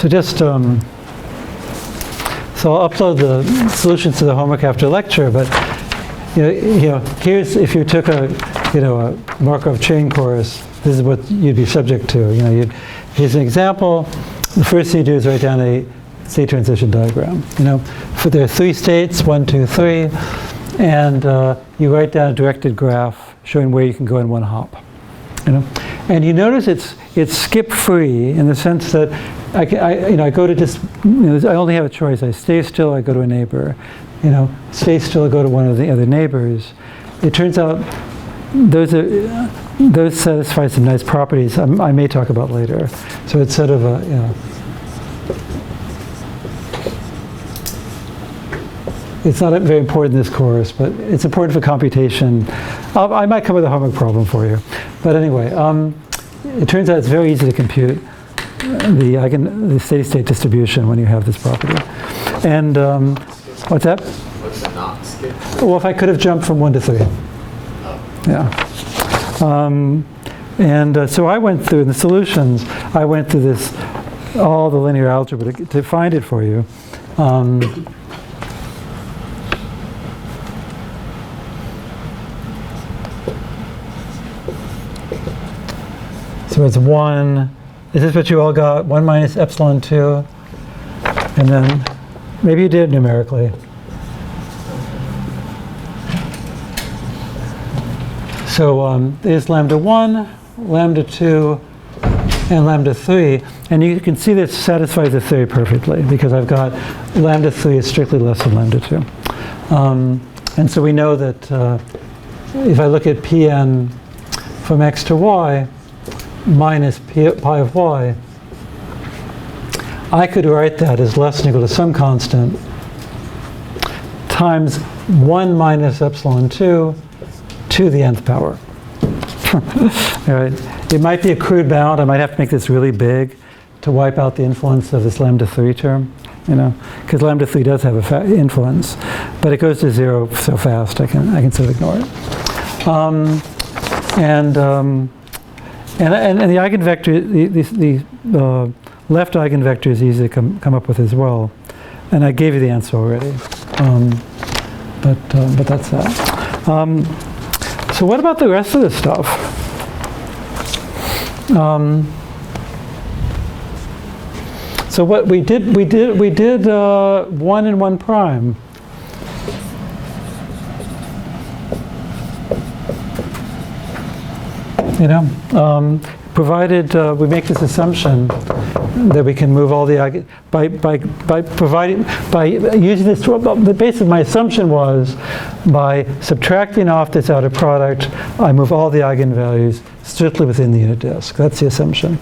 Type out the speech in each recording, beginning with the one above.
So just, so I'll upload the solutions to the homework after lecture, but here's, if you took a Markov chain course, this is what you'd be subject to. Here's an example. The first thing you do is write down a state transition diagram. For there are 3 states, 1, 2, 3, and you write down a directed graph showing where you can go in one hop. And you notice it's skip-free in the sense that I go to just, I only have a choice. I stay still, I go to a neighbor. Stay still, I go to one of the other neighbors. It turns out those satisfy some nice properties I may talk about later. So it's sort of a, it's not very important in this course, but it's important for computation. I might come with a homework problem for you. But anyway, it turns out it's very easy to compute the steady-state distribution when you have this property. And what's that? What's the not skip? Well, if I could have jumped from 1 to 3. Oh. Yeah. So I went through, in the solutions, I went through this, all the linear algebra to find it for you. So it's 1, is this what you all got? 1 minus epsilon 2, and then, maybe you did numerically. So there's lambda 1, lambda 2, and lambda 3, and you can see this satisfies the theory perfectly, because I've got lambda 3 is strictly less than lambda 2. And so we know that if I look at Pn from x to y, minus pi of y, I could write that as less than or equal to some constant times 1 minus epsilon 2 to the nth power. All right. It might be a crude bound. I might have to make this really big to wipe out the influence of this lambda 3 term, because lambda 3 does have an influence, but it goes to 0 so fast I can sort of ignore it. And the eigenvector, the left eigenvector is easy to come up with as well, and I gave you the answer already. But that's that. So what about the rest of this stuff? So what we did 1 and 1 prime. Provided we make this assumption that we can move all the by using this. The base of my assumption was by subtracting off this outer product, I move all the eigenvalues strictly within the unit disk. That's the assumption,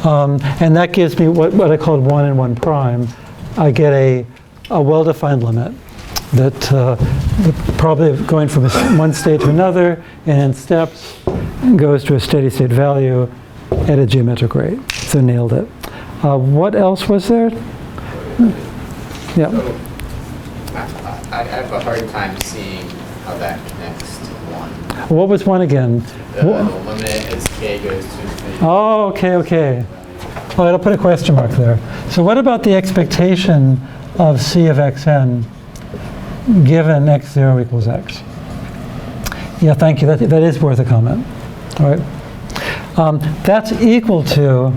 and that gives me what I called 1 and 1 prime. I get a well-defined limit that probably going from one state to another and in steps goes to a steady state value at a geometric rate. So nailed it. What else was there? Yeah. So, I have a hard time seeing how that connects to 1. What was 1 again? The limit as k goes to infinity. Oh, okay. All right, I'll put a question mark there. So what about the expectation of C of xn given x0 equals x? Yeah, thank you. That is worth a comment. All right. That's equal to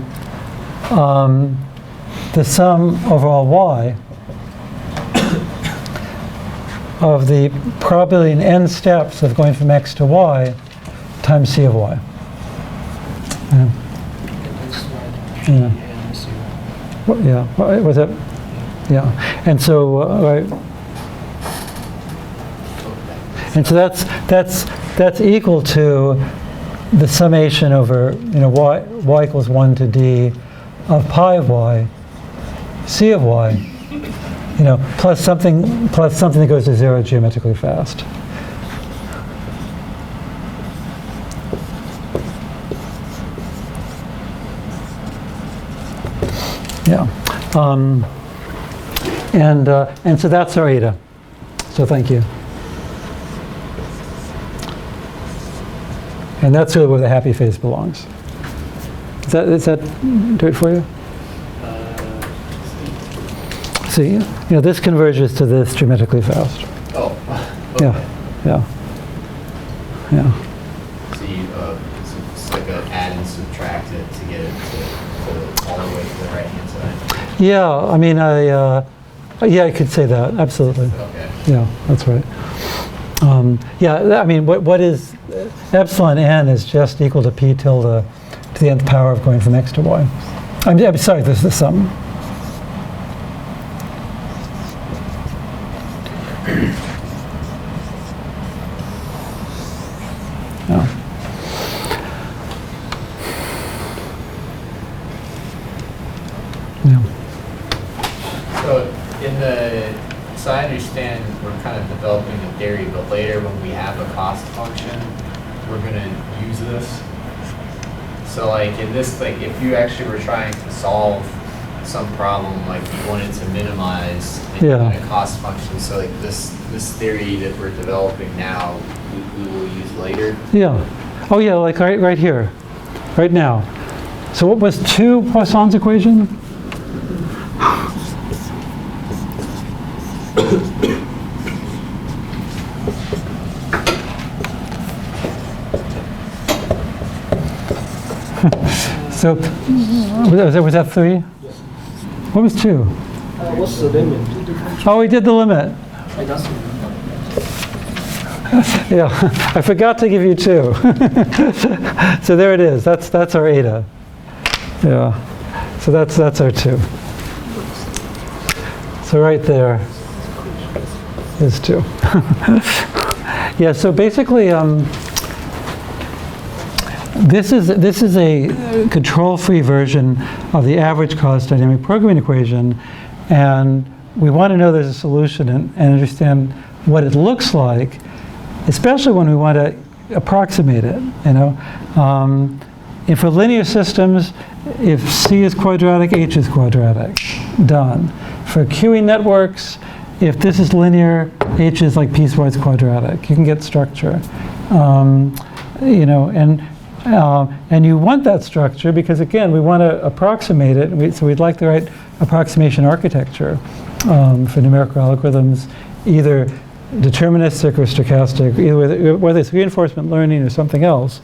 the sum over all y of the probability in n steps of going from x to y times C of y. Yeah. Was it? Yeah. And so, right. And so that's equal to the summation over y equals 1 to d of pi of y, C of y, plus something that goes to 0 geometrically fast. Yeah. And so that's our eta. So thank you. And that's really where the happy phase belongs. Does that do it for you? See, this converges to this geometrically fast. Oh, okay. Yeah. So it's like an add and subtract it to get it to all the way to the right-hand side? Yeah, I mean, I could say that, absolutely. Okay. Yeah, that's right. Yeah, I mean, what is epsilon n is just equal to p tilde to the nth power of going from x to y. I'm sorry, this is the sum. Yeah. So I understand we're kind of developing a theory, but later when we have a cost function, we're going to use this. So like in this, like if you actually were trying to solve some problem, like you wanted to minimize a cost function, so like this theory that we're developing now, we will use later. Yeah. Oh yeah, like right here, right now. So what was 2 Poisson's equation? So was that 3? Yes. What was 2? What's the limit? Oh, we did the limit. Yeah, I forgot to give you 2. So there it is. That's our eta. Yeah. So that's our 2. So right there is 2. Yeah. So basically, this is a control-free version of the average cost dynamic programming equation, and we want to know there's a solution and understand what it looks like, especially when we want to approximate it. If for linear systems, if C is quadratic, H is quadratic. Done. For queuing networks, if this is linear, H is like piecewise quadratic. You can get structure. And you want that structure because, again, we want to approximate it. So we'd like the right approximation architecture for numerical algorithms, either deterministic or stochastic, either whether it's reinforcement learning or something else.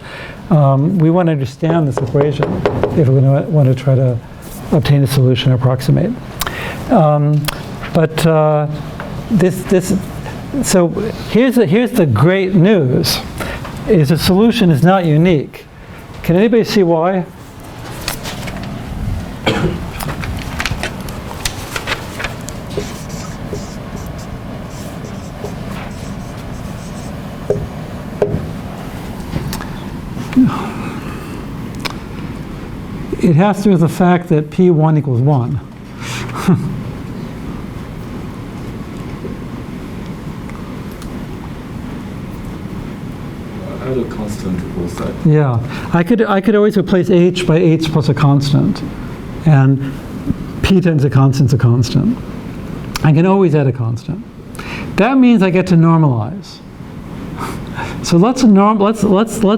We want to understand this equation if we're going to want to try to obtain a solution or approximate. So here's the great news: is the solution is not unique. Can anybody see why? It has to do with the fact that P1 equals 1. Add a constant to both sides. Yeah, I could always replace H by H plus a constant, and P times a constant's a constant. I can always add a constant. That means I get to normalize. So let's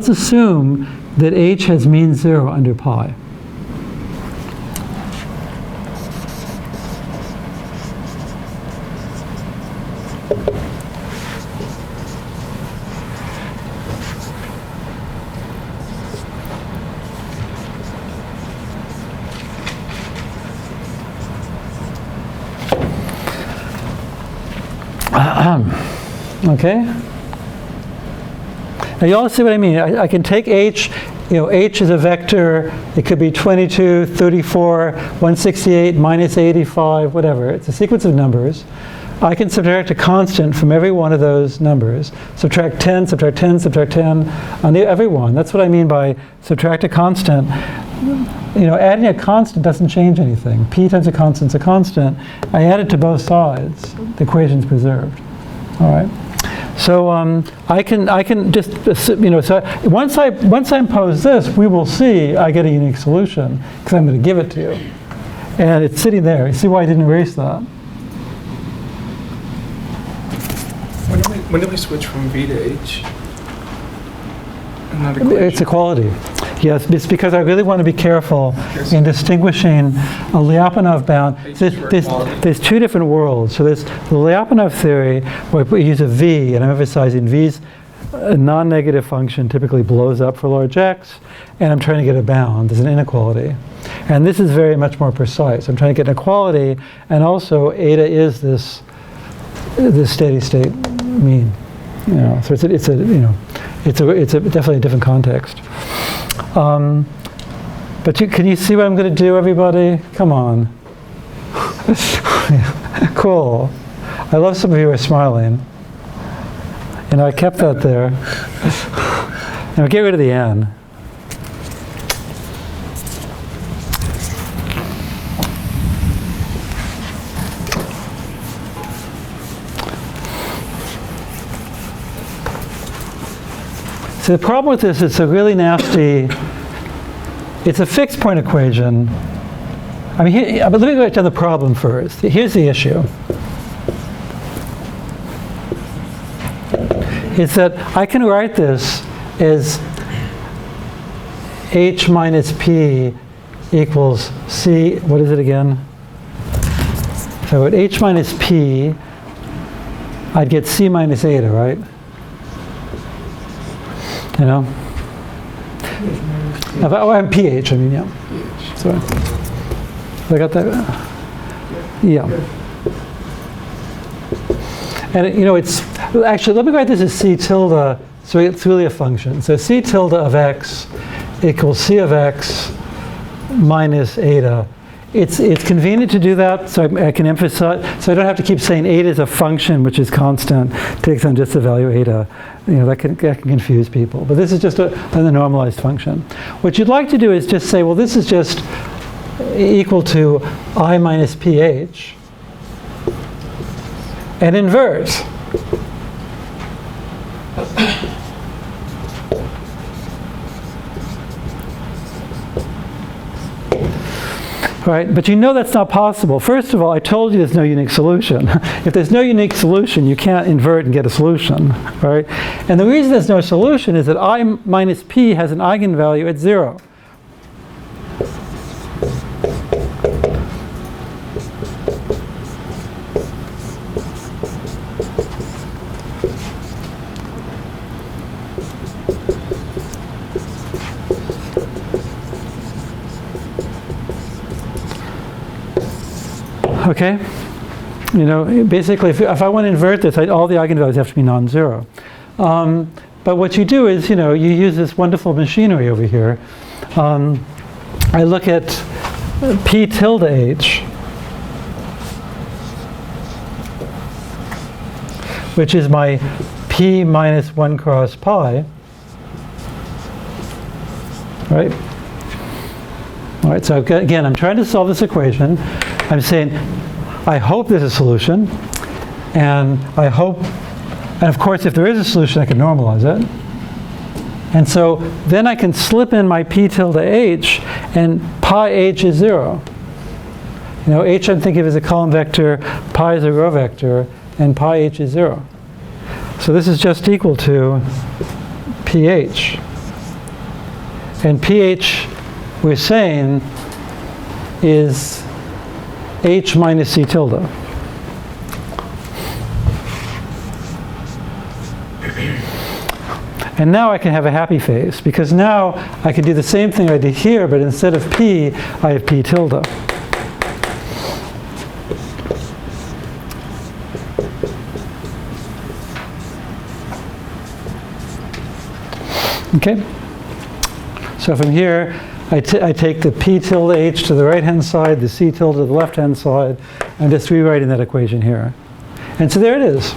assume that H has mean 0 under pi. Okay? Now you all see what I mean. I can take H, H is a vector. It could be 22, 34, 168, minus 85, whatever. It's a sequence of numbers. I can subtract a constant from every one of those numbers. Subtract 10, subtract 10, subtract 10 on every one. That's what I mean by subtract a constant. Adding a constant doesn't change anything. P times a constant is a constant. I add it to both sides. The equation's preserved. All right. So I can just so once I impose this, we will see I get a unique solution because I'm going to give it to you, and it's sitting there. You see why I didn't erase that? When do we switch from V to H? It's equality. Yes, it's because I really want to be careful in distinguishing a Lyapunov bound. There's two different worlds. So there's the Lyapunov theory, where we use a V, and I'm emphasizing V's a non-negative function typically blows up for large x, and I'm trying to get a bound. There's an inequality. And this is very much more precise. I'm trying to get an equality, and also eta is this steady state mean. You know, so it's a definitely a different context. But can you see what I'm going to do, everybody? Come on. Cool. I love some of you are smiling. And I kept that there. Now get rid of the N. So the problem with this, it's a really nasty, it's a fixed point equation. I mean, but let me go to the problem first. Here's the issue. Is that I can write this as h minus p equals c, what is it again? So at h minus p, I'd get c minus eta, right? You know? Oh, I'm pH, I mean, yeah. Sorry. I got that? Yeah. And you know, it's, actually, let me write this as c tilde, so it's really a function. So c tilde of x equals c of x minus eta. It's convenient to do that, so I can emphasize, so I don't have to keep saying eta is a function which is constant, takes on just the value eta. You know, that can confuse people. But this is just a normalized function. What you'd like to do is just say, well, this is just equal to I minus pH, and invert. Right, but you know that's not possible. First of all, I told you there's no unique solution. If there's no unique solution, you can't invert and get a solution, right? And the reason there's no solution is that I minus p has an eigenvalue at 0. Okay, you know, basically, if I want to invert this, all the eigenvalues have to be non-zero. But what you do is, you know, you use this wonderful machinery over here. I look at p tilde h, which is my p minus 1 cross pi, right? All right, so again, I'm trying to solve this equation. I'm saying, I hope there's a solution, and I hope, and of course, if there is a solution, I can normalize it. And so then I can slip in my p tilde h, and pi h is 0. You know, h I'm thinking of as a column vector, pi is a row vector, and pi h is 0. So this is just equal to pH. And pH, we're saying, is h minus c tilde. And now I can have a happy face, because now I can do the same thing I did here, but instead of p, I have p tilde. Okay? So from here, I take the p tilde h to the right-hand side, the c tilde to the left-hand side. I'm just rewriting that equation here. And so there it is.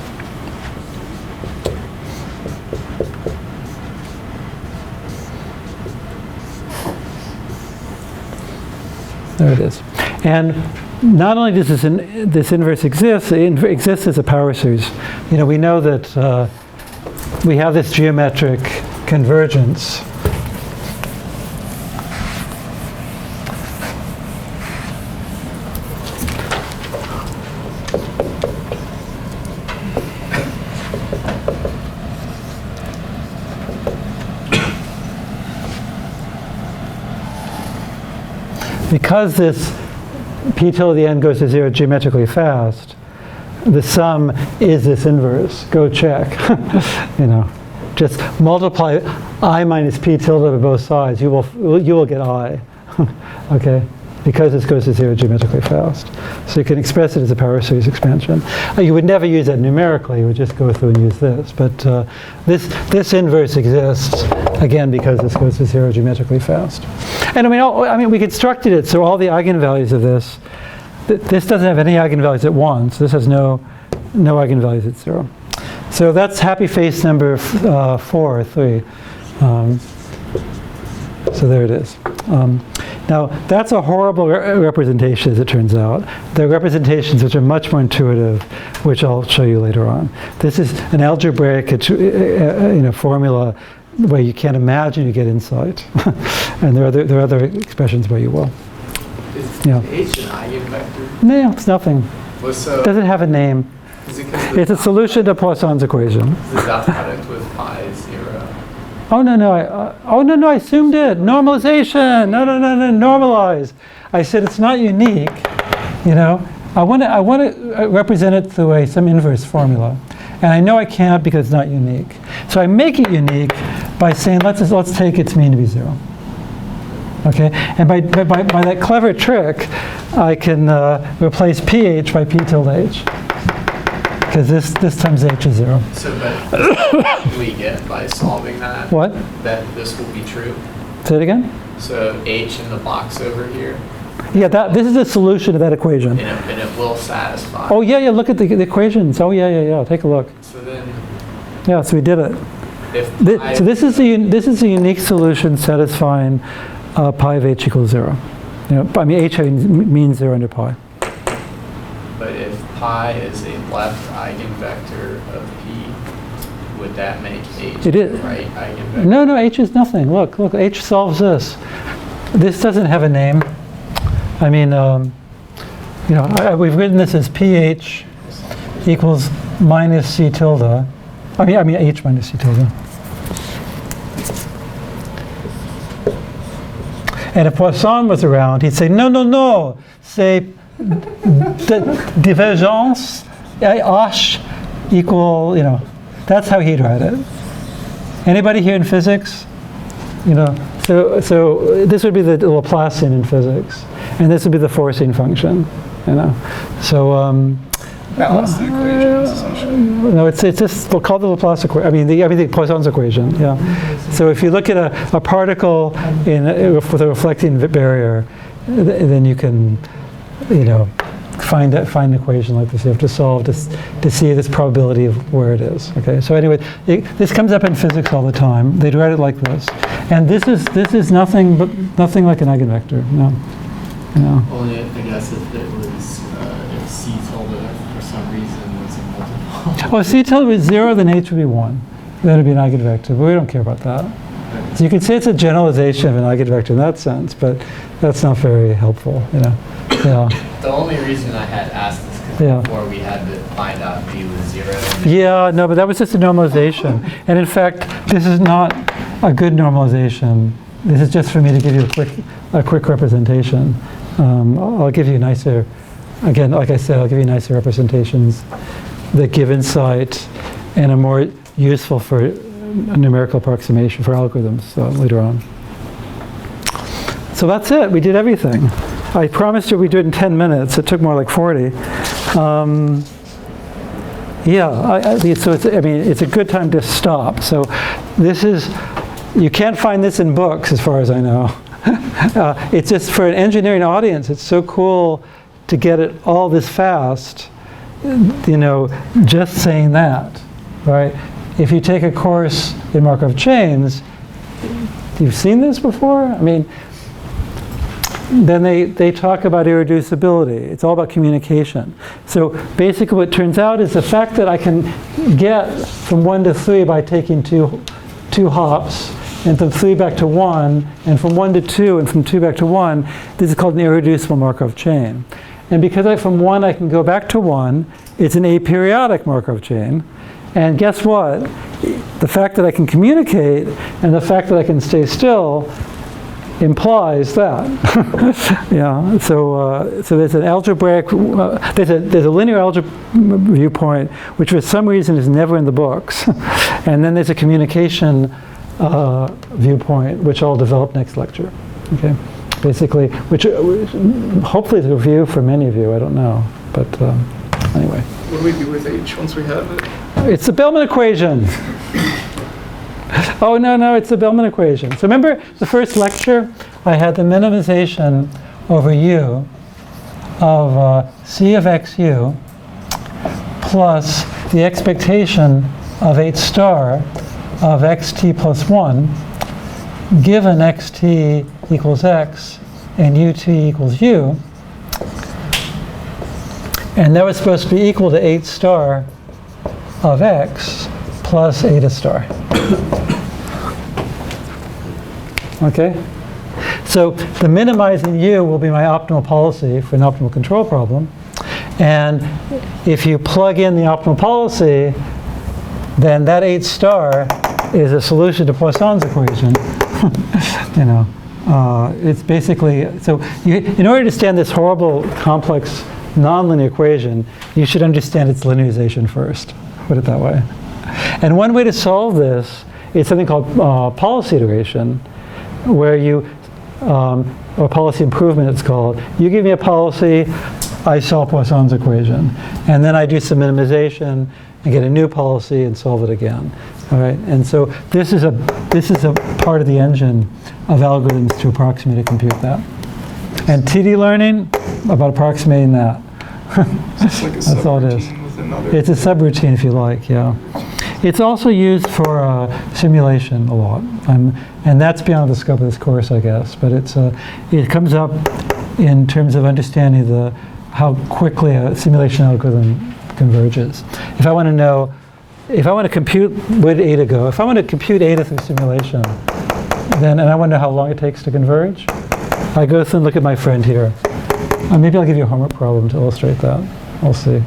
There it is. And not only does this inverse exist, it exists as a power series. You know, we know that we have this geometric convergence. because this p tilde at the end goes to 0 geometrically fast, the sum is this inverse. Go check. You know, just multiply I minus p tilde by both sides. You will get I. Okay, because this goes to 0 geometrically fast. So you can express it as a power series expansion. You would never use that numerically. You would just go through and use this. But this inverse exists again because this goes to 0 geometrically fast. And I mean, we constructed it so all the eigenvalues of this. This doesn't have any eigenvalues at 1, so this has no eigenvalues at 0. So that's happy face number 3. So there it is. Now, that's a horrible representation, as it turns out. There are representations which are much more intuitive, which I'll show you later on. This is an algebraic formula where you can't imagine you get insight. And there are other expressions where you will. Is Yeah. H an eigenvector? No, it's nothing. Well, so It doesn't have a name. is it 'cause It's a solution to Poisson's equation. the dot product with pi is 0? Oh no! I assumed it. Normalization. No. Normalize. I said it's not unique. You know, I want to represent it through some inverse formula, and I know I can't because it's not unique. So I make it unique by saying let's take its mean to be 0. Okay, and by that clever trick, I can replace pH by p tilde h. Because this times h is 0. So but we get by solving that What? that this will be true. Say it again? So H in the box over here, Yeah, this is a solution to that equation. and it will satisfy. Oh yeah, look at the equations. Oh yeah. Take a look. So then Yeah, so we did it. if pi, So this is a unique solution satisfying pi of h equals 0. You know, I mean h means 0 under pi. but if pi is a left eigenvector of P, would that make H It is. the right eigenvector? No, h is nothing. Look, h solves this. This doesn't have a name. I mean, we've written this as pH equals minus c tilde. I mean h minus c tilde. And if Poisson was around, he'd say, no, say divergence h equal, that's how he'd write it. Anybody here in physics? So this would be the Laplacian in physics, and this would be the forcing function, So Balance the equations, essentially. no, it's just we'll call the Laplace equation. I mean the Poisson's equation. Yeah. So if you look at a particle with a reflecting barrier, then you can, find an equation like this. You have to solve to see this probability of where it is. Okay. So anyway, this comes up in physics all the time. They'd write it like this, and this is nothing like an eigenvector. No. Only, I guess, if it was, if C tilde for some reason was a multiple. Well, if C tilde was 0, then H would be 1. Then it would be an eigenvector, but we don't care about that. So you could say it's a generalization of an eigenvector in that sense, but that's not very helpful, Yeah. The only reason I had asked this because Yeah. before we had to find out V was 0. Yeah, no, but that was just a normalization. And in fact, this is not a good normalization. This is just for me to give you a quick representation. I'll give you nicer, again, like I said, I'll give you nicer representations that give insight and are more useful for a numerical approximation for algorithms later on. So that's it. We did everything. I promised you we'd do it in 10 minutes. It took more like 40. So it's a good time to stop. So you can't find this in books as far as I know. It's just for an engineering audience, it's so cool to get it all this fast, just saying that, right? If you take a course in Markov chains, you've seen this before? I mean, then they talk about irreducibility. It's all about communication. So basically what turns out is the fact that I can get from 1 to 3 by taking two hops, and from 3 back to 1, and from 1 to 2, and from 2 back to 1, this is called an irreducible Markov chain. And because from 1 I can go back to 1, it's an aperiodic Markov chain. And guess what? The fact that I can communicate and the fact that I can stay still implies that. Yeah. So there's an algebraic, there's a linear algebra viewpoint, which for some reason is never in the books, and then there's a communication viewpoint, which I'll develop next lecture. Okay. Basically, which hopefully is a review for many of you. I don't know, but anyway. What do we do with H once we have it? It's the Bellman equation. Oh, no, it's the Bellman equation. So remember the first lecture? I had the minimization over u of c of xu plus the expectation of 8 star of xt plus 1 given xt equals x and ut equals u. And that was supposed to be equal to 8 star of x plus eta star. Okay? So the minimizing u will be my optimal policy for an optimal control problem. And if you plug in the optimal policy, then that 8 star is a solution to Poisson's equation. You know, it's basically, so in order to understand this horrible, complex, nonlinear equation, you should understand its linearization first, put it that way. And one way to solve this is something called policy iteration, where you, or policy improvement it's called. You give me a policy, I solve Poisson's equation. And then I do some minimization and get a new policy and solve it again. All right, and so this is a part of the engine of algorithms to approximate and compute that. And TD learning, about approximating that. It's like a That's all it is. subroutine with another. It's a subroutine, if you like, yeah. It's also used for simulation a lot, and that's beyond the scope of this course, I guess. But it comes up in terms of understanding how quickly a simulation algorithm converges. If I want to know, if I want to compute where did eta go, if I want to compute eta through simulation, and I want to know how long it takes to converge, I go through and look at my friend here. Maybe I'll give you a homework problem to illustrate that. We'll see.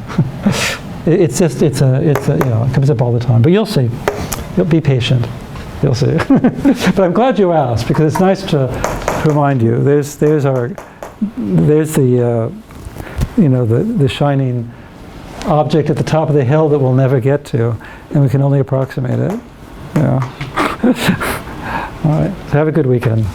It comes up all the time. But you'll see. You'll be patient. You'll see. But I'm glad you asked, because it's nice to remind you. There's the the shining object at the top of the hill that we'll never get to, and we can only approximate it. Yeah. All right. So have a good weekend.